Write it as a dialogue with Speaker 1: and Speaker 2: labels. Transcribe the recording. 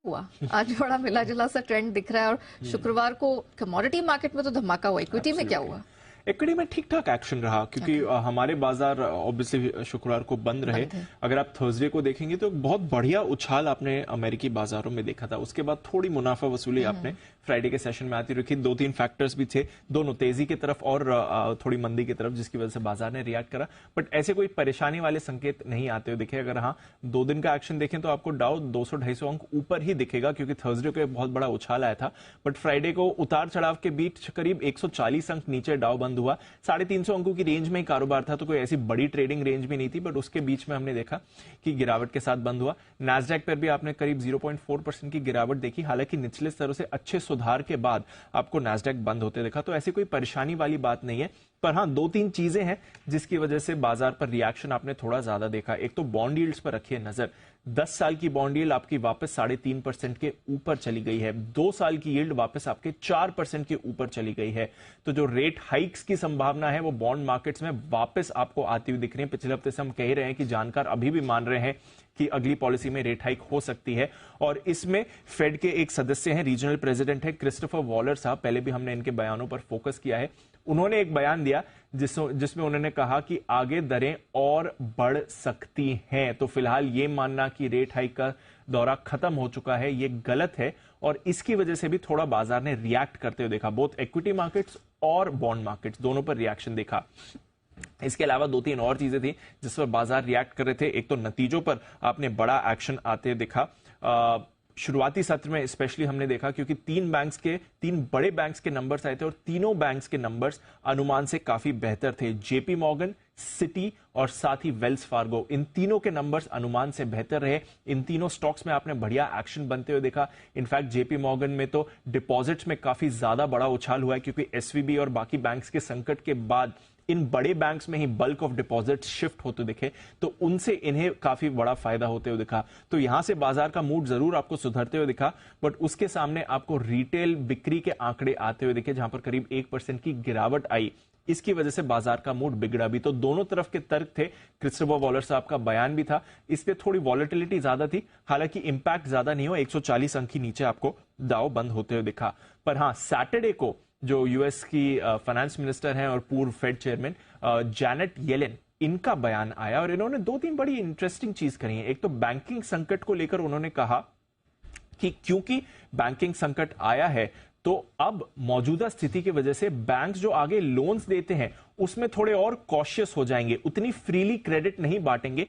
Speaker 1: हुआ। आज बड़ा मिला जुला सा ट्रेंड दिख रहा है और शुक्रवार को कमोडिटी मार्केट में तो धमाका हुआ, इक्विटी में क्या हुआ?
Speaker 2: इक्विटी में ठीक ठाक एक्शन रहा क्योंकि हमारे बाजार ऑब्वियसली शुक्रवार को बंद रहे। अगर आप थर्सडे को देखेंगे तो बहुत बढ़िया उछाल आपने अमेरिकी बाजारों में देखा था। उसके बाद थोड़ी मुनाफा वसूली आपने फ्राइडे के सेशन में आती रखी। 2-3 फैक्टर्स भी थे, दोनों तेजी की तरफ और थोड़ी मंदी की तरफ, जिसकी वजह से बाजार ने रिएक्ट करा। बट ऐसे कोई परेशानी वाले संकेत नहीं आते हुए दिखे। अगर हाँ 2 दिन का एक्शन देखें तो आपको डाउ 200-250 अंक ऊपर ही दिखेगा क्योंकि थर्सडे को बहुत बड़ा उछाल आया था। बट फ्राइडे को उतार चढ़ाव के बीच करीब 140 अंक नीचे डाउ बंद हुआ। 350 अंकों की रेंज में ही कारोबार था, तो कोई ऐसी बड़ी ट्रेडिंग रेंज भी नहीं थी। बट उसके बीच में हमने देखा कि गिरावट के साथ बंद हुआ। नैस्डैक पर भी आपने करीब 0.4% की गिरावट देखी। हालांकि निचले स्तरों से अच्छे सुधार के बाद आपको नैस्डैक बंद होते देखा, तो ऐसी कोई परेशानी वाली बात नहीं है। पर हाँ 2-3 चीजें हैं जिसकी वजह से बाजार पर रिएक्शन आपने थोड़ा ज्यादा देखा। एक तो बॉन्ड यील्ड्स पर रखिए नजर। 10 साल की बॉन्ड यील्ड आपकी वापस 3.5% के ऊपर चली गई है। 2 साल की यील्ड वापस आपके 4% के ऊपर चली गई है। तो जो रेट हाइक्स की संभावना है वो बॉन्ड मार्केट्स में वापस आपको आती हुई दिख रही है। पिछले हफ्ते से हम कह रहे हैं कि जानकार अभी भी मान रहे हैं कि अगली पॉलिसी में रेट हाइक हो सकती है। और इसमें फेड के एक सदस्य हैं, रीजनल प्रेसिडेंट है क्रिस्टोफर वॉलर साहब। पहले भी हमने इनके बयानों पर फोकस किया है। उन्होंने एक बयान दिया जिसमें उन्होंने कहा कि आगे दरें और बढ़ सकती हैं। तो फिलहाल ये मानना कि रेट हाइक का दौरा खत्म हो चुका है, ये गलत है। और इसकी वजह से भी थोड़ा बाजार ने रिएक्ट करते हुए देखा। बोथ इक्विटी मार्केट्स और बॉन्ड मार्केट्स दोनों पर रिएक्शन देखा। इसके अलावा 2-3 और चीजें थी जिस पर बाजार रिएक्ट कर रहे थे। एक तो नतीजों पर आपने बड़ा एक्शन आते दिखा। शुरुआती सत्र में स्पेशली हमने देखा क्योंकि 3 बड़े बैंक्स के नंबर्स आए थे और तीनों बैंक्स के नंबर्स अनुमान से काफी बेहतर थे। जेपी मॉर्गन, सिटी और साथ ही वेल्स फार्गो, इन तीनों के नंबर्स अनुमान से बेहतर रहे। इन तीनों स्टॉक्स में आपने बढ़िया एक्शन बनते हुए देखा। इनफैक्ट जेपी मॉर्गन में तो डिपॉजिट्स में काफी ज्यादा बड़ा उछाल हुआ है क्योंकि एसवीबी और बाकी बैंक्स के संकट के बाद इन बड़े बैंक्स में ही बल्क ऑफ डिपॉजिट शिफ्ट होते दिखे, तो उनसे इन्हें काफी बड़ा फायदा होते हुए दिखा। तो यहां से बाजार का मूड जरूर आपको सुधरते हुए दिखा, बट उसके सामने आपको रिटेल बिक्री के आंकड़े आते हुए दिखे जहां पर करीब 1% की गिरावट आई। इसकी वजह से बाजार का मूड बिगड़ा भी। तो दोनों तरफ के तर्क थे। क्रिस्टोफर वॉलर साहब का बयान भी था। इस पे थोड़ी वॉलेटिलिटी ज्यादा थी, हालांकि इंपैक्ट ज्यादा नहीं हो। 140 अंक के नीचे आपको दाव बंद होते हुए दिखा। पर हाँ सैटरडे को जो यूएस की फाइनेंस मिनिस्टर हैं और पूर्व फेड चेयरमैन जैनेट येलेन, इनका बयान आया और इन्होंने 2-3 बड़ी इंटरेस्टिंग चीज करी है। एक तो बैंकिंग संकट को लेकर उन्होंने कहा कि क्योंकि बैंकिंग संकट आया है तो अब मौजूदा स्थिति की वजह से बैंक्स जो आगे लोन्स देते हैं उसमें थोड़े और कॉशियस हो जाएंगे, उतनी फ्रीली क्रेडिट नहीं बांटेंगे